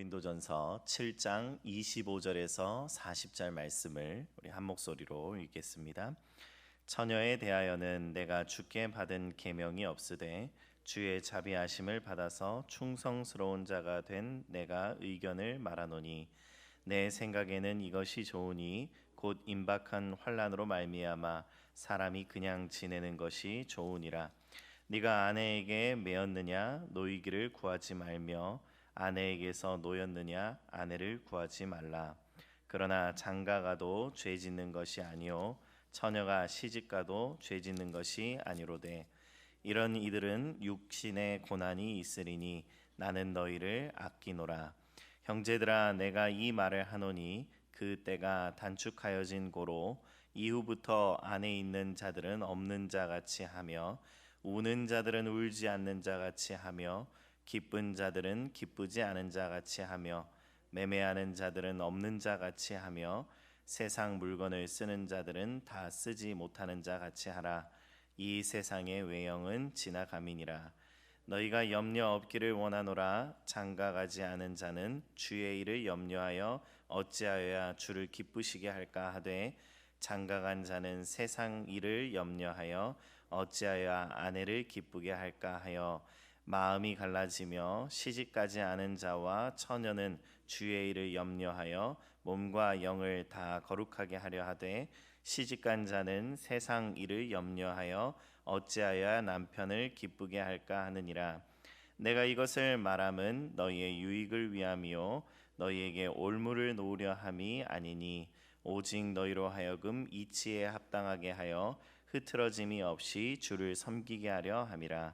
고린도전서 7장 25절에서 40절 말씀을 우리 한 목소리로 읽겠습니다. 처녀에 대하여는 내가 주께 받은 계명이 없으되 주의 자비하심을 받아서 충성스러운 자가 된 내가 의견을 말하노니 내 생각에는 이것이 좋으니 곧 임박한 환난으로 말미암아 사람이 그냥 지내는 것이 좋으니라. 네가 아내에게 매었느냐 노이기를 구하지 말며 아내에게서 노였느냐 아내를 구하지 말라. 그러나 장가가도 죄 짓는 것이 아니요 처녀가 시집가도 죄 짓는 것이 아니로되 이런 이들은 육신의 고난이 있으리니 나는 너희를 아끼노라. 형제들아 내가 이 말을 하노니 그 때가 단축하여진 고로 이후부터 안에 있는 자들은 없는 자 같이 하며 우는 자들은 울지 않는 자 같이 하며 기쁜 자들은 기쁘지 않은 자 같이 하며 매매하는 자들은 없는 자 같이 하며 세상 물건을 쓰는 자들은 다 쓰지 못하는 자 같이 하라. 이 세상의 외형은 지나감이니라. 너희가 염려 없기를 원하노라. 장가가지 않은 자는 주의 일을 염려하여 어찌하여야 주를 기쁘시게 할까 하되 장가간 자는 세상 일을 염려하여 어찌하여 아내를 기쁘게 할까 하여 마음이 갈라지며 시집가지 않은 자와 처녀는 주의 일을 염려하여 몸과 영을 다 거룩하게 하려 하되 시집간 자는 세상 일을 염려하여 어찌하여 남편을 기쁘게 할까 하느니라. 내가 이것을 말함은 너희의 유익을 위함이요 너희에게 올무를 놓으려 함이 아니니 오직 너희로 하여금 이치에 합당하게 하여 흐트러짐이 없이 주를 섬기게 하려 함이라.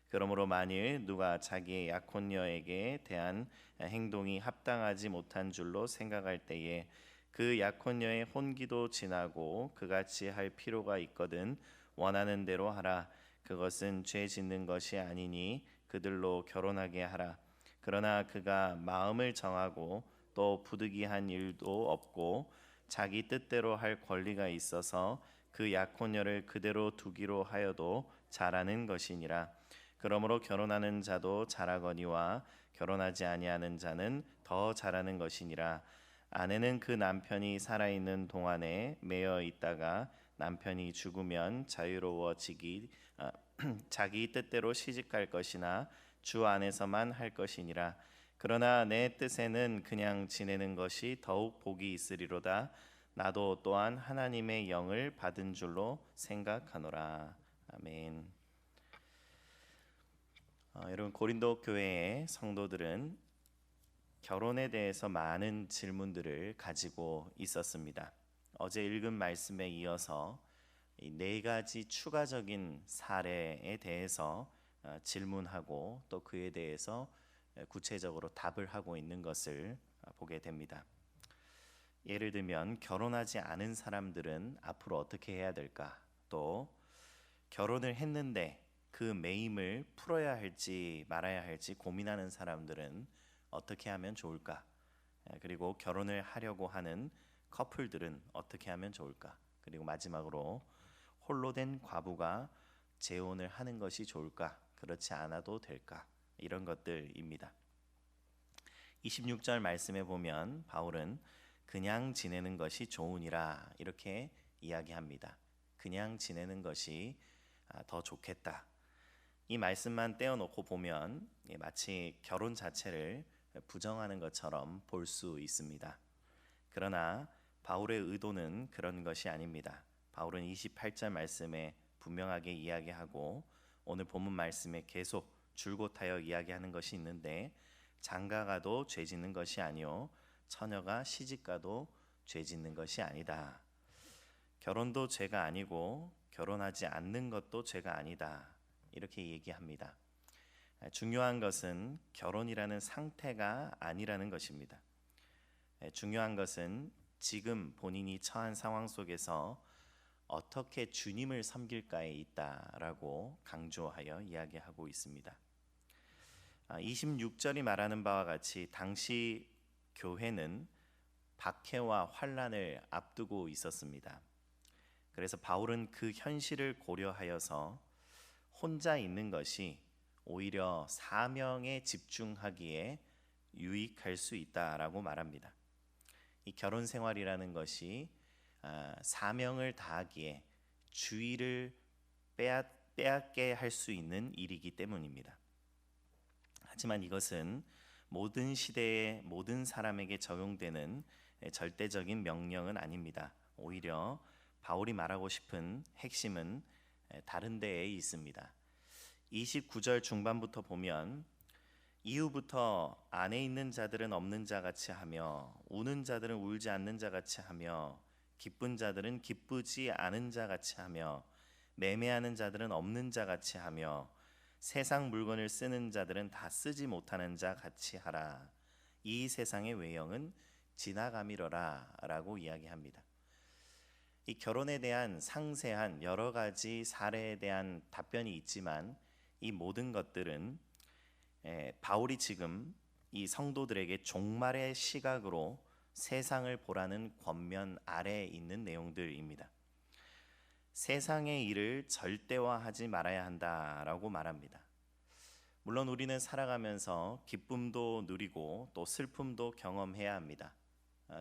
그러므로 만일 누가 자기의 약혼녀에게 대한 행동이 합당하지 못한 줄로 생각할 때에 그 약혼녀의 혼기도 지나고 그같이 할 필요가 있거든 원하는 대로 하라. 그것은 죄 짓는 것이 아니니 그들로 결혼하게 하라. 그러나 그가 마음을 정하고 또 부득이한 일도 없고 자기 뜻대로 할 권리가 있어서 그 약혼녀를 그대로 두기로 하여도 잘하는 것이니라. 그러므로 결혼하는 자도 잘하거니와 결혼하지 아니하는 자는 더 잘하는 것이니라. 아내는 그 남편이 살아있는 동안에 매여 있다가 남편이 죽으면 자유로워지기 자기 뜻대로 시집갈 것이나 주 안에서만 할 것이니라. 그러나 내 뜻에는 그냥 지내는 것이 더욱 복이 있으리로다. 나도 또한 하나님의 영을 받은 줄로 생각하노라. 아멘. 여러분 고린도 교회의 성도들은 결혼에 대해서 많은 질문들을 가지고 있었습니다. 어제 읽은 말씀에 이어서 이 네 가지 추가적인 사례에 대해서 질문하고 또 그에 대해서 구체적으로 답을 하고 있는 것을 보게 됩니다. 예를 들면 결혼하지 않은 사람들은 앞으로 어떻게 해야 될까? 또 결혼을 했는데 그 매임을 풀어야 할지 말아야 할지 고민하는 사람들은 어떻게 하면 좋을까? 그리고 결혼을 하려고 하는 커플들은 어떻게 하면 좋을까? 그리고 마지막으로 홀로 된 과부가 재혼을 하는 것이 좋을까? 그렇지 않아도 될까? 이런 것들입니다. 26절 말씀에 보면 바울은 그냥 지내는 것이 좋으니라 이렇게 이야기합니다. 그냥 지내는 것이 더 좋겠다. 이 말씀만 떼어놓고 보면 마치 결혼 자체를 부정하는 것처럼 볼 수 있습니다. 그러나 바울의 의도는 그런 것이 아닙니다. 바울은 28절 말씀에 분명하게 이야기하고 오늘 본문 말씀에 계속 줄곧 하여 이야기하는 것이 있는데 장가가도 죄 짓는 것이 아니요 처녀가 시집가도 죄 짓는 것이 아니다. 결혼도 죄가 아니고 결혼하지 않는 것도 죄가 아니다. 이렇게 얘기합니다. 중요한 것은 결혼이라는 상태가 아니라는 것입니다. 중요한 것은 지금 본인이 처한 상황 속에서 어떻게 주님을 섬길까에 있다라고 강조하여 이야기하고 있습니다. 26절이 말하는 바와 같이 당시 교회는 박해와 환난을 앞두고 있었습니다. 그래서 바울은 그 현실을 고려하여서 혼자 있는 것이 오히려 사명에 집중하기에 유익할 수 있다라고 말합니다. 이 결혼 생활이라는 것이 사명을 다하기에 주의를 빼앗게 할 수 있는 일이기 때문입니다. 하지만 이것은 모든 시대의 모든 사람에게 적용되는 절대적인 명령은 아닙니다. 오히려 바울이 말하고 싶은 핵심은 다른 데에 있습니다. 29절 중반부터 보면 이후부터 안에 있는 자들은 없는 자 같이 하며 우는 자들은 울지 않는 자 같이 하며 기쁜 자들은 기쁘지 않은 자 같이 하며 매매하는 자들은 없는 자 같이 하며 세상 물건을 쓰는 자들은 다 쓰지 못하는 자 같이 하라. 이 세상의 외형은 지나감이로라 라고 이야기합니다. 이 결혼에 대한 상세한 여러 가지 사례에 대한 답변이 있지만 이 모든 것들은 바울이 지금 이 성도들에게 종말의 시각으로 세상을 보라는 권면 아래에 있는 내용들입니다. 세상의 일을 절대화하지 말아야 한다라고 말합니다. 물론 우리는 살아가면서 기쁨도 누리고 또 슬픔도 경험해야 합니다.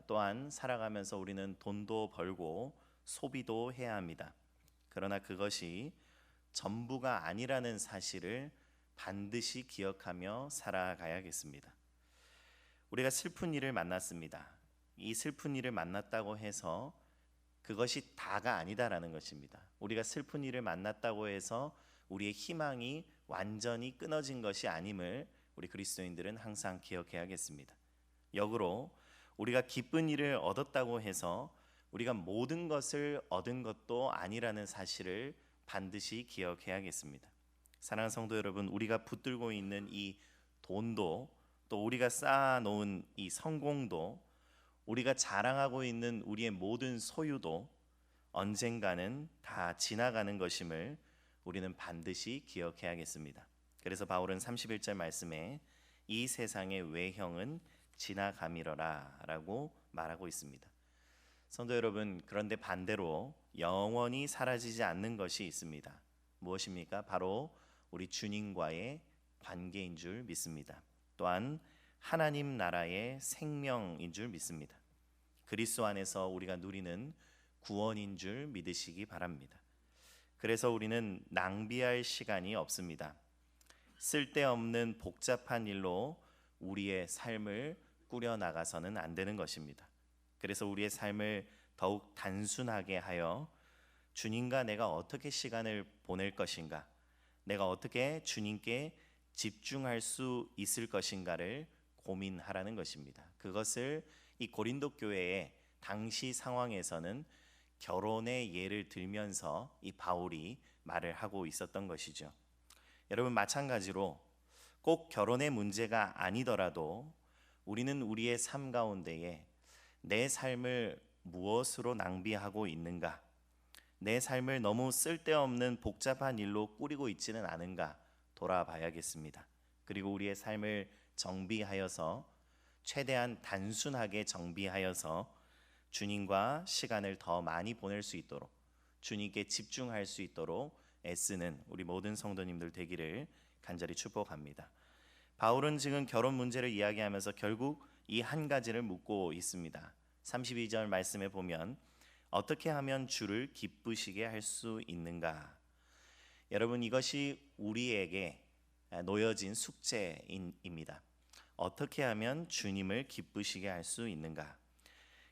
또한 살아가면서 우리는 돈도 벌고 소비도 해야 합니다. 그러나 그것이 전부가 아니라는 사실을 반드시 기억하며 살아가야겠습니다. 우리가 슬픈 일을 만났습니다. 이 슬픈 일을 만났다고 해서 그것이 다가 아니다라는 것입니다. 우리가 슬픈 일을 만났다고 해서 우리의 희망이 완전히 끊어진 것이 아님을 우리 그리스도인들은 항상 기억해야겠습니다. 역으로 우리가 기쁜 일을 얻었다고 해서 우리가 모든 것을 얻은 것도 아니라는 사실을 반드시 기억해야겠습니다. 사랑하는 성도 여러분, 우리가 붙들고 있는 이 돈도 또 우리가 쌓아놓은 이 성공도 우리가 자랑하고 있는 우리의 모든 소유도 언젠가는 다 지나가는 것임을 우리는 반드시 기억해야겠습니다. 그래서 바울은 31절 말씀에 이 세상의 외형은 지나감이로라 라고 말하고 있습니다. 성도 여러분, 그런데 반대로 영원히 사라지지 않는 것이 있습니다. 무엇입니까? 바로 우리 주님과의 관계인 줄 믿습니다. 또한 하나님 나라의 생명인 줄 믿습니다. 그리스도 안에서 우리가 누리는 구원인 줄 믿으시기 바랍니다. 그래서 우리는 낭비할 시간이 없습니다. 쓸데없는 복잡한 일로 우리의 삶을 꾸려나가서는 안 되는 것입니다. 그래서 우리의 삶을 더욱 단순하게 하여 주님과 내가 어떻게 시간을 보낼 것인가, 내가 어떻게 주님께 집중할 수 있을 것인가를 고민하라는 것입니다. 그것을 이 고린도 교회의 당시 상황에서는 결혼의 예를 들면서 이 바울이 말을 하고 있었던 것이죠. 여러분, 마찬가지로 꼭 결혼의 문제가 아니더라도 우리는 우리의 삶 가운데에 내 삶을 무엇으로 낭비하고 있는가, 내 삶을 너무 쓸데없는 복잡한 일로 꾸리고 있지는 않은가 돌아봐야겠습니다. 그리고 우리의 삶을 정비하여서 최대한 단순하게 정비하여서 주님과 시간을 더 많이 보낼 수 있도록, 주님께 집중할 수 있도록 애쓰는 우리 모든 성도님들 되기를 간절히 축복합니다. 바울은 지금 결혼 문제를 이야기하면서 결국 이 한 가지를 묻고 있습니다. 32절 말씀에 보면 어떻게 하면 주를 기쁘시게 할 수 있는가? 여러분, 이것이 우리에게 놓여진 숙제입니다. 어떻게 하면 주님을 기쁘시게 할 수 있는가?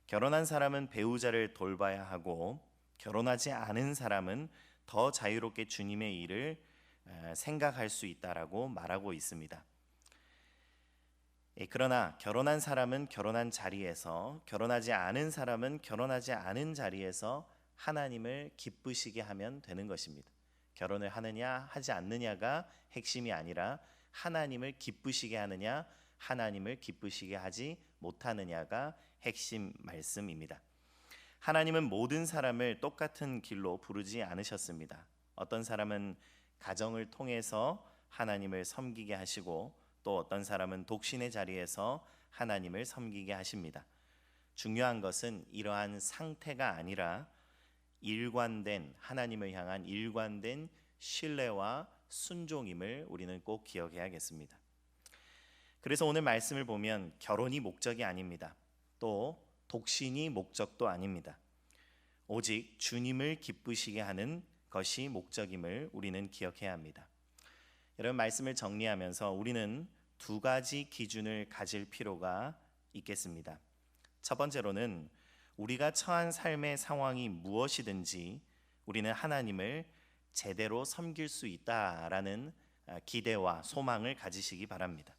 결혼한 사람은 배우자를 돌봐야 하고 결혼하지 않은 사람은 더 자유롭게 주님의 일을 생각할 수 있다라고 말하고 있습니다. 그러나 결혼한 사람은 결혼한 자리에서, 결혼하지 않은 사람은 결혼하지 않은 자리에서 하나님을 기쁘시게 하면 되는 것입니다. 결혼을 하느냐 하지 않느냐가 핵심이 아니라 하나님을 기쁘시게 하느냐 하나님을 기쁘시게 하지 못하느냐가 핵심 말씀입니다. 하나님은 모든 사람을 똑같은 길로 부르지 않으셨습니다. 어떤 사람은 가정을 통해서 하나님을 섬기게 하시고 또 어떤 사람은 독신의 자리에서 하나님을 섬기게 하십니다. 중요한 것은 이러한 상태가 아니라 일관된, 하나님을 향한 일관된 신뢰와 순종임을 우리는 꼭 기억해야겠습니다. 그래서 오늘 말씀을 보면 결혼이 목적이 아닙니다. 또 독신이 목적도 아닙니다. 오직 주님을 기쁘시게 하는 것이 목적임을 우리는 기억해야 합니다. 여러분, 말씀을 정리하면서 우리는 두 가지 기준을 가질 필요가 있겠습니다. 첫 번째로는 우리가 처한 삶의 상황이 무엇이든지 우리는 하나님을 제대로 섬길 수 있다라는 기대와 소망을 가지시기 바랍니다.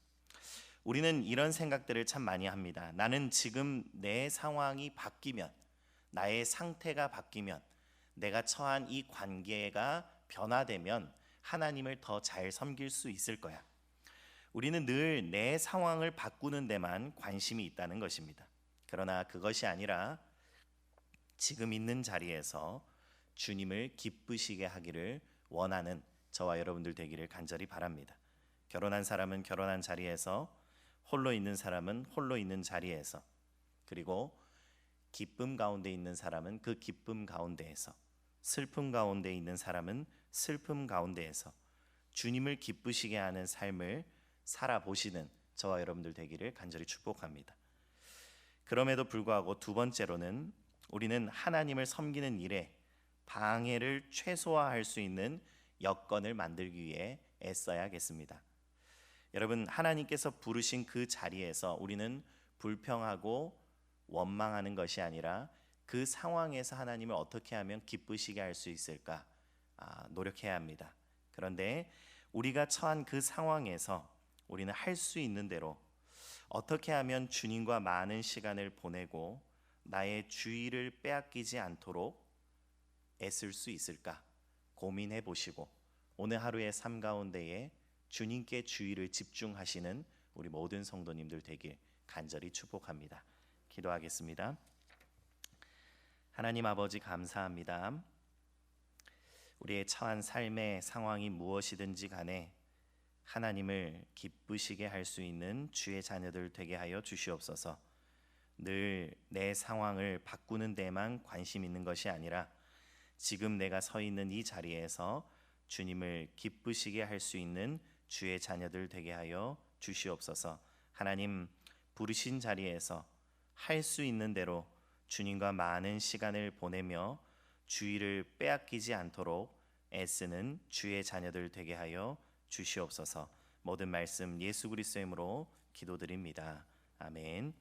우리는 이런 생각들을 참 많이 합니다. 나는 지금 내 상황이 바뀌면, 나의 상태가 바뀌면, 내가 처한 이 관계가 변화되면 하나님을 더 잘 섬길 수 있을 거야. 우리는 늘 내 상황을 바꾸는 데만 관심이 있다는 것입니다. 그러나 그것이 아니라 지금 있는 자리에서 주님을 기쁘시게 하기를 원하는 저와 여러분들 되기를 간절히 바랍니다. 결혼한 사람은 결혼한 자리에서, 홀로 있는 사람은 홀로 있는 자리에서, 그리고 기쁨 가운데 있는 사람은 그 기쁨 가운데에서, 슬픔 가운데 있는 사람은 슬픔 가운데에서 주님을 기쁘시게 하는 삶을 살아보시는 저와 여러분들 되기를 간절히 축복합니다. 그럼에도 불구하고 두 번째로는 우리는 하나님을 섬기는 일에 방해를 최소화할 수 있는 여건을 만들기 위해 애써야겠습니다. 여러분, 하나님께서 부르신 그 자리에서 우리는 불평하고 원망하는 것이 아니라 그 상황에서 하나님을 어떻게 하면 기쁘시게 할 수 있을까 노력해야 합니다. 그런데 우리가 처한 그 상황에서 우리는 할 수 있는 대로 어떻게 하면 주님과 많은 시간을 보내고 나의 주의를 빼앗기지 않도록 애쓸 수 있을까 고민해 보시고 오늘 하루의 삶 가운데에 주님께 주의를 집중하시는 우리 모든 성도님들 되길 간절히 축복합니다. 기도하겠습니다. 하나님 아버지, 감사합니다. 우리의 처한 삶의 상황이 무엇이든지 간에 하나님을 기쁘시게 할 수 있는 주의 자녀들 되게 하여 주시옵소서. 늘 내 상황을 바꾸는 데만 관심 있는 것이 아니라 지금 내가 서 있는 이 자리에서 주님을 기쁘시게 할 수 있는 주의 자녀들 되게 하여 주시옵소서. 하나님, 부르신 자리에서 할 수 있는 대로 주님과 많은 시간을 보내며 주의를 빼앗기지 않도록 애쓰는 주의 자녀들 되게 하여 주시옵소서. 모든 말씀 예수 그리스도의 이름으로 기도드립니다. 아멘.